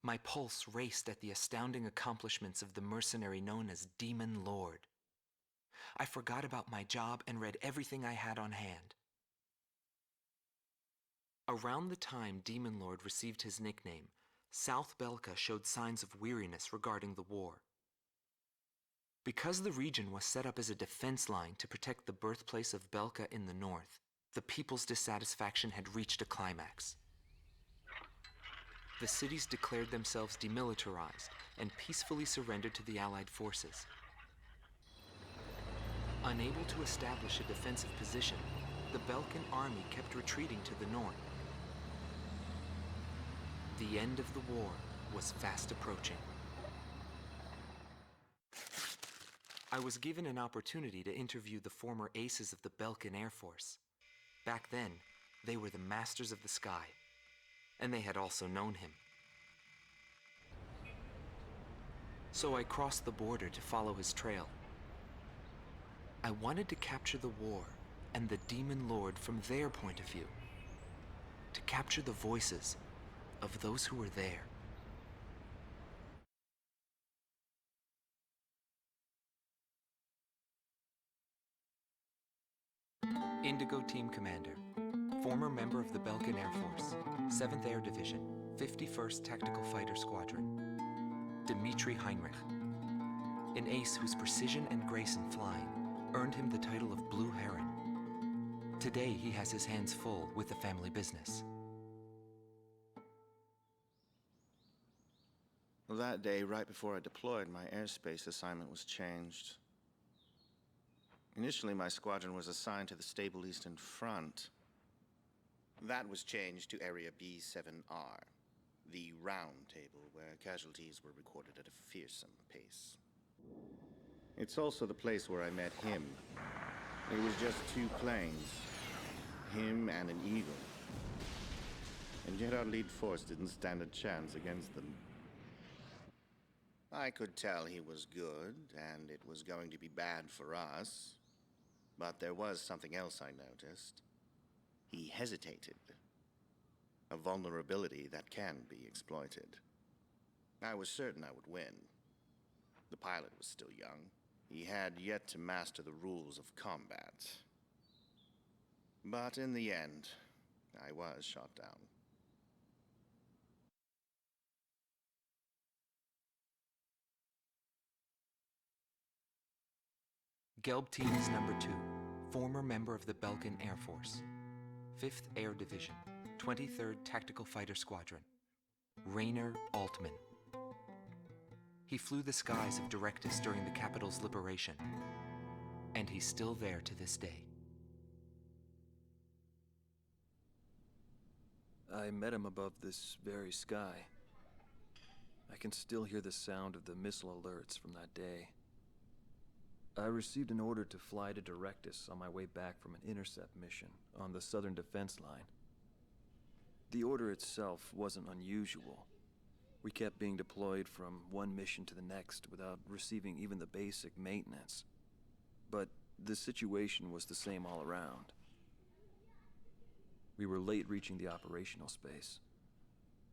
My pulse raced at the astounding accomplishments of the mercenary known as Demon Lord. I forgot about my job and read everything I had on hand. Around the time Demon Lord received his nickname, South Belka showed signs of weariness regarding the war. Because the region was set up as a defense line to protect the birthplace of Belka in the north, the people's dissatisfaction had reached a climax. The cities declared themselves demilitarized and peacefully surrendered to the Allied forces. Unable to establish a defensive position, the Belkan army kept retreating to the north. The end of the war was fast approaching. I was given an opportunity to interview the former aces of the Belkan Air Force. Back then, they were the masters of the sky, and they had also known him. So I crossed the border to follow his trail. I wanted to capture the war and the Demon Lord from their point of view, to capture the voices of those who were there. Indigo Team Commander, former member of the Belkan Air Force, 7th Air Division, 51st Tactical Fighter Squadron, Dmitri Heinrich, an ace whose precision and grace in flying earned him the title of Blue Heron. Today, he has his hands full with the family business. Well, that day, right before I deployed, my airspace assignment was changed. Initially, my squadron was assigned to the stable Eastern Front. That was changed to Area B7R, the round table where casualties were recorded at a fearsome pace. It's also the place where I met him. It was just two planes, him and an eagle. And yet our lead force didn't stand a chance against them. I could tell he was good, and it was going to be bad for us. But there was something else I noticed. He hesitated. A vulnerability that can be exploited. I was certain I would win. The pilot was still young. He had yet to master the rules of combat. But in the end, I was shot down. Gelb Team's number 2, former member of the Belkan Air Force, 5th Air Division, 23rd Tactical Fighter Squadron, Rainer Altman. He flew the skies of Directus during the capital's liberation, and he's still there to this day. I met him above this very sky. I can still hear the sound of the missile alerts from that day. I received an order to fly to Directus on my way back from an intercept mission on the southern defense line. The order itself wasn't unusual. We kept being deployed from one mission to the next without receiving even the basic maintenance. But the situation was the same all around. We were late reaching the operational space.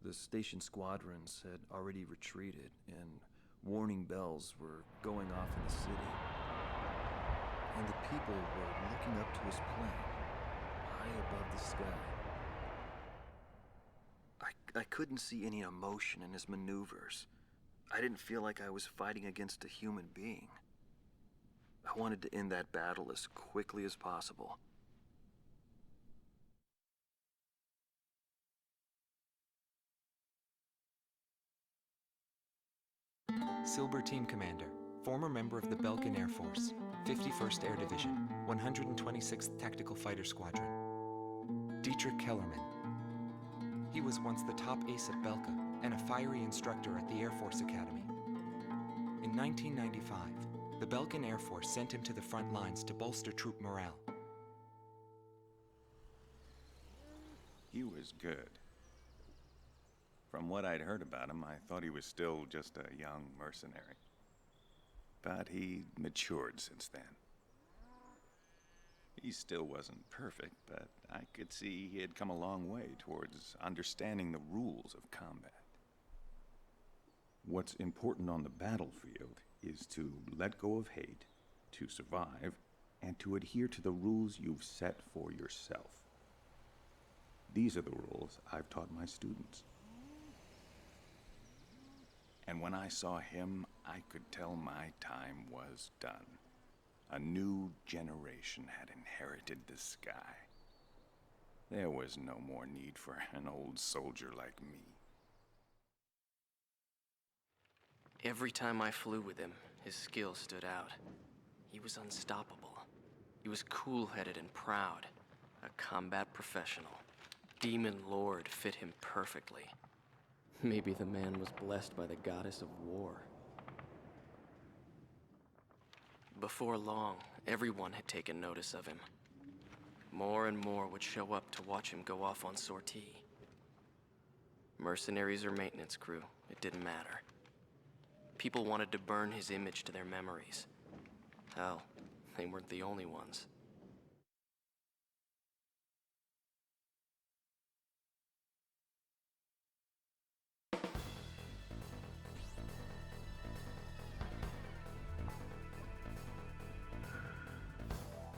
The station squadrons had already retreated, and warning bells were going off in the city. And the people were looking up to his plane, high above the sky. I couldn't see any emotion in his maneuvers. I didn't feel like I was fighting against a human being. I wanted to end that battle as quickly as possible. Silber Team Commander, former member of the Belkan Air Force, 51st Air Division, 126th Tactical Fighter Squadron, Dietrich Kellerman. He was once the top ace at Belka and a fiery instructor at the Air Force Academy. In 1995, the Belkan Air Force sent him to the front lines to bolster troop morale. He was good. From what I'd heard about him, I thought he was still just a young mercenary. But he matured since then. He still wasn't perfect, but I could see he had come a long way towards understanding the rules of combat. What's important on the battlefield is to let go of hate, to survive, and to adhere to the rules you've set for yourself. These are the rules I've taught my students. And when I saw him, I could tell my time was done. A new generation had inherited the sky. There was no more need for an old soldier like me. Every time I flew with him, his skill stood out. He was unstoppable. He was cool-headed and proud. A combat professional. Demon Lord fit him perfectly. Maybe the man was blessed by the goddess of war. Before long, everyone had taken notice of him. More and more would show up to watch him go off on sortie. Mercenaries or maintenance crew, it didn't matter. People wanted to burn his image to their memories. Hell, they weren't the only ones.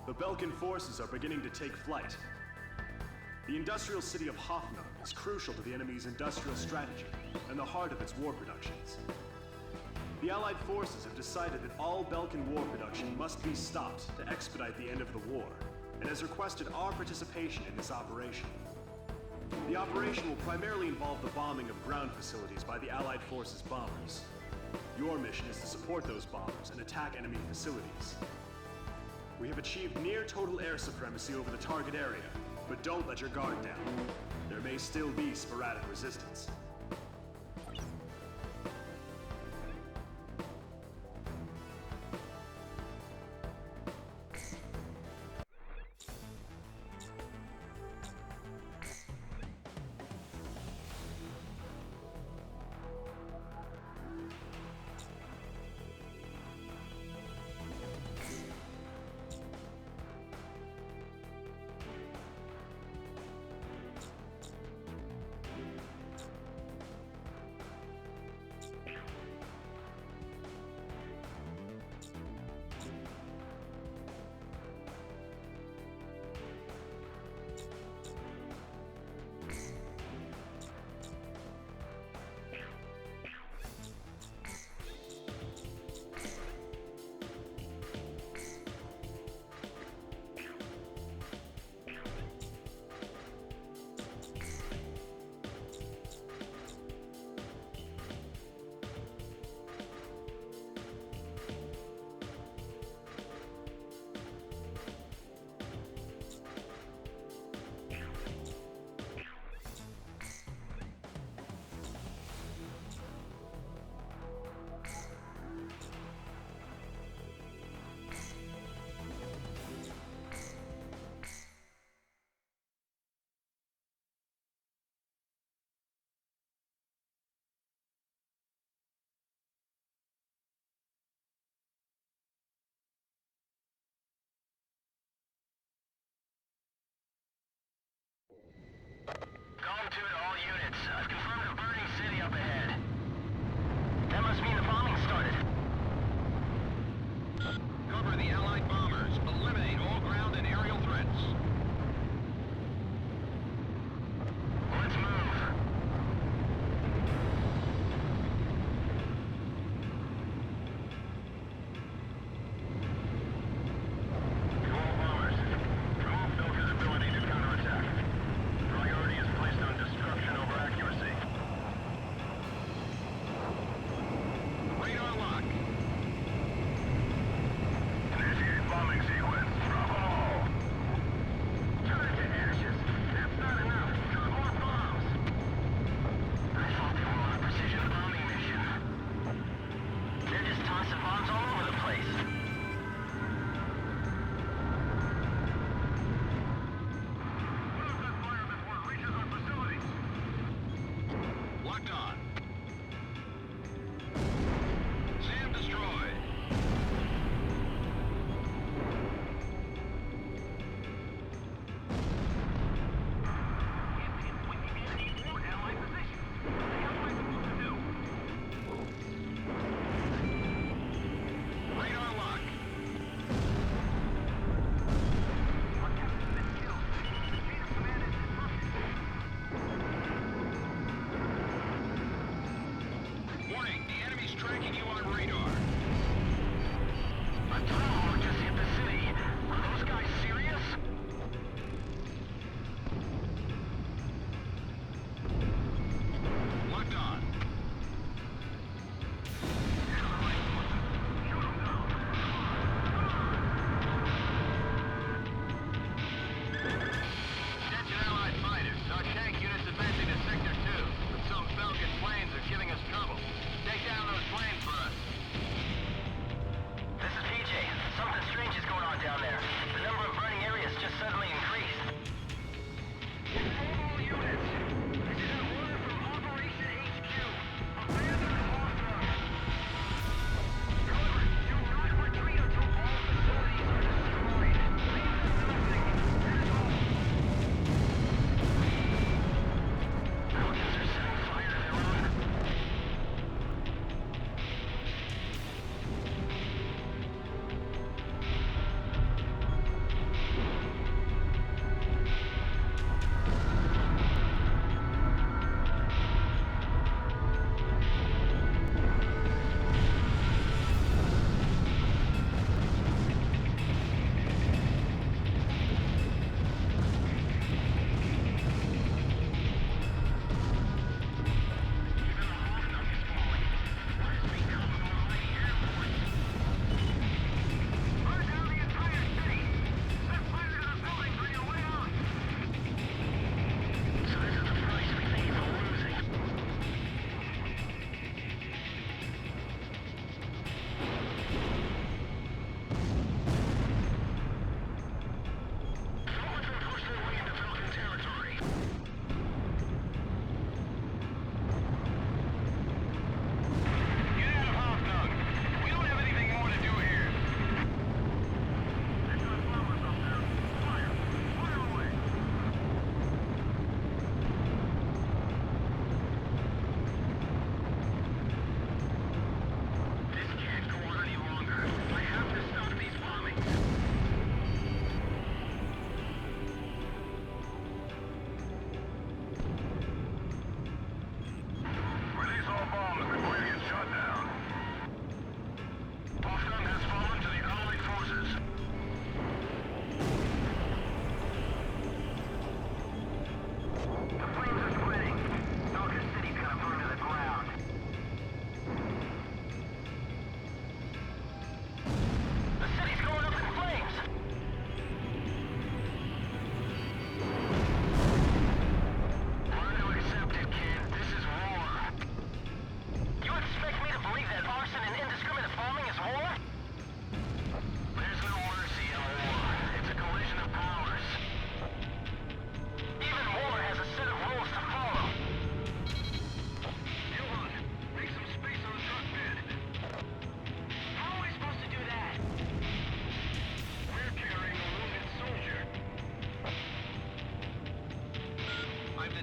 The Belkan forces are beginning to take flight. The industrial city of Hoffnung is crucial to the enemy's industrial strategy and the heart of its war productions. The Allied forces have decided that all Belkan war production must be stopped to expedite the end of the war, and has requested our participation in this operation. The operation will primarily involve the bombing of ground facilities by the Allied forces' bombers. Your mission is to support those bombers and attack enemy facilities. We have achieved near total air supremacy over the target area, but don't let your guard down. There may still be sporadic resistance. Calm to it, all units. I've confirmed a burning city up ahead. That must mean the bombing started. Cover the Allied bombers. Eliminate all ground and aerial threats. Let's move. To all bombers, remove Belkan's ability to counterattack. Priority is placed on destruction over accuracy. Radar lock. Initiate bombing sequence. Drop all. Turn it to ashes. That's not enough. Drop more bombs. I thought they were on a precision bombing mission. They're just tossing bombs all over the place. Move that fire before it reaches our facilities. Locked on. SAM destroyed. Can't pinpoint the enemy or Allied position. They have what they're supposed to do.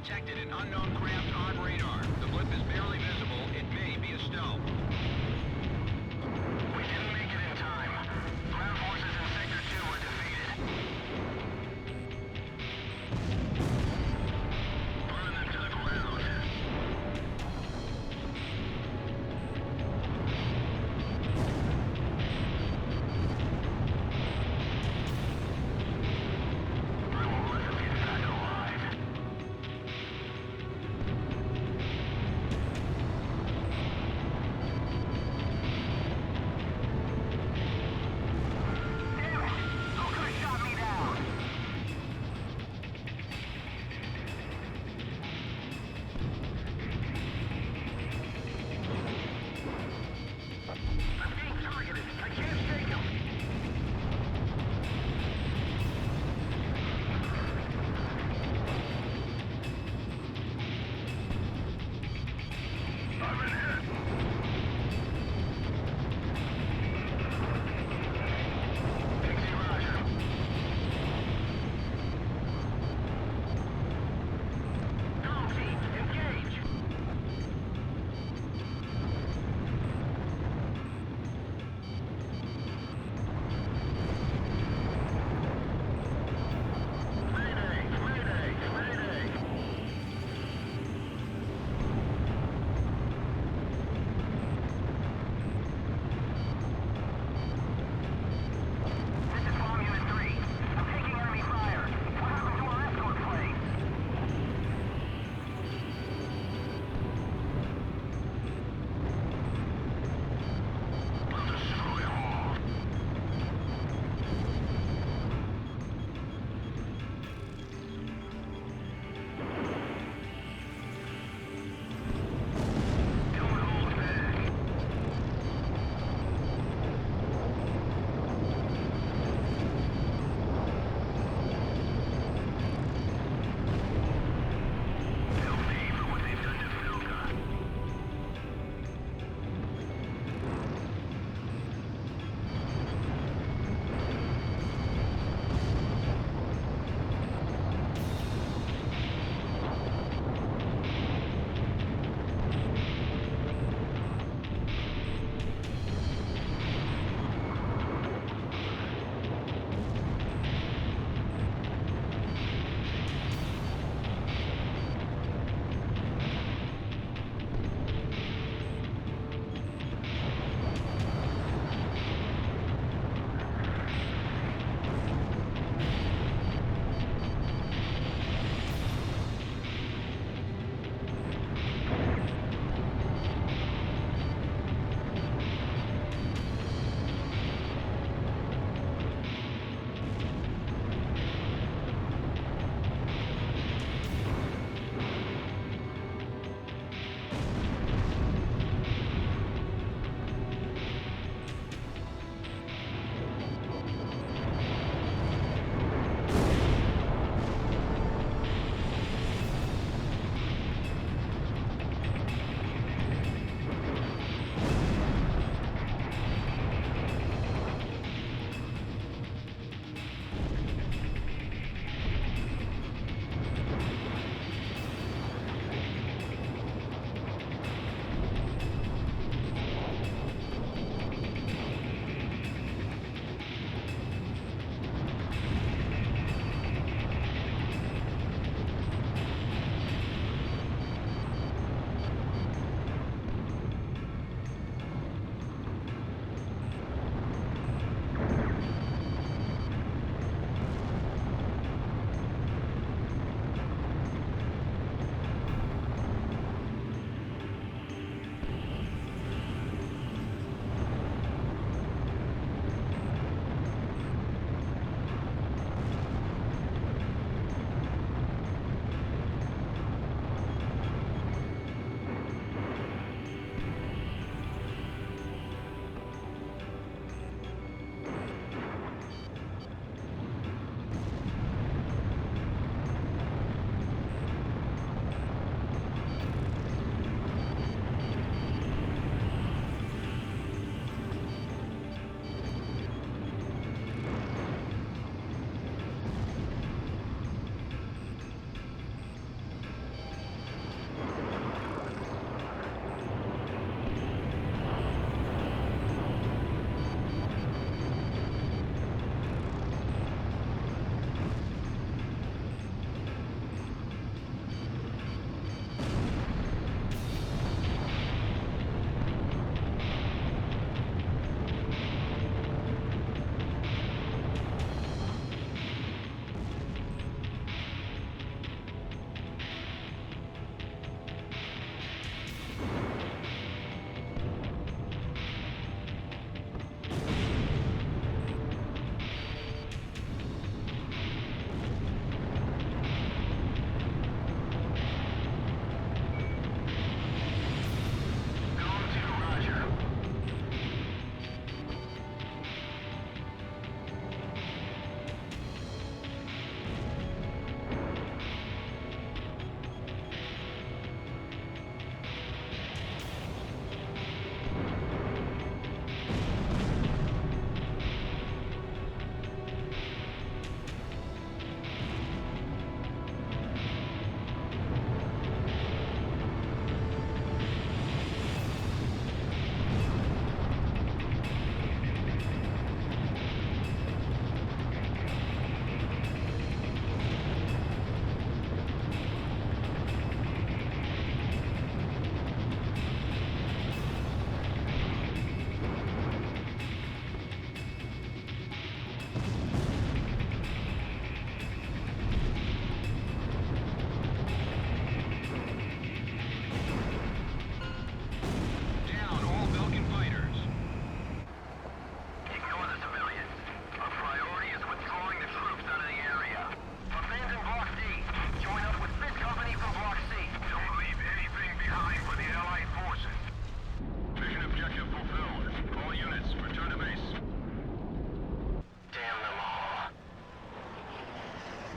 detected an unknown craft on radar. The blip is barely visible. It may be a stealth. We didn't make it in time. Ground forces in Sector 2 were defeated. Burn them to the ground. I won't let them get back alive.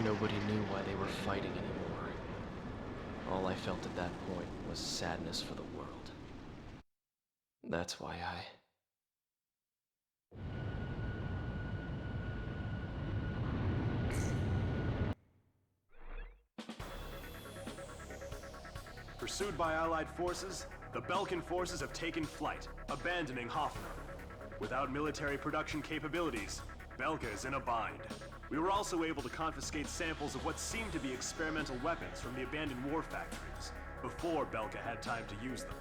Nobody knew why they were fighting anymore. All I felt at that point was sadness for the world. That's why I... Pursued by Allied forces, the Belkan forces have taken flight, abandoning Hoffner. Without military production capabilities, Belka is in a bind. We were also able to confiscate samples of what seemed to be experimental weapons from the abandoned war factories, before Belka had time to use them.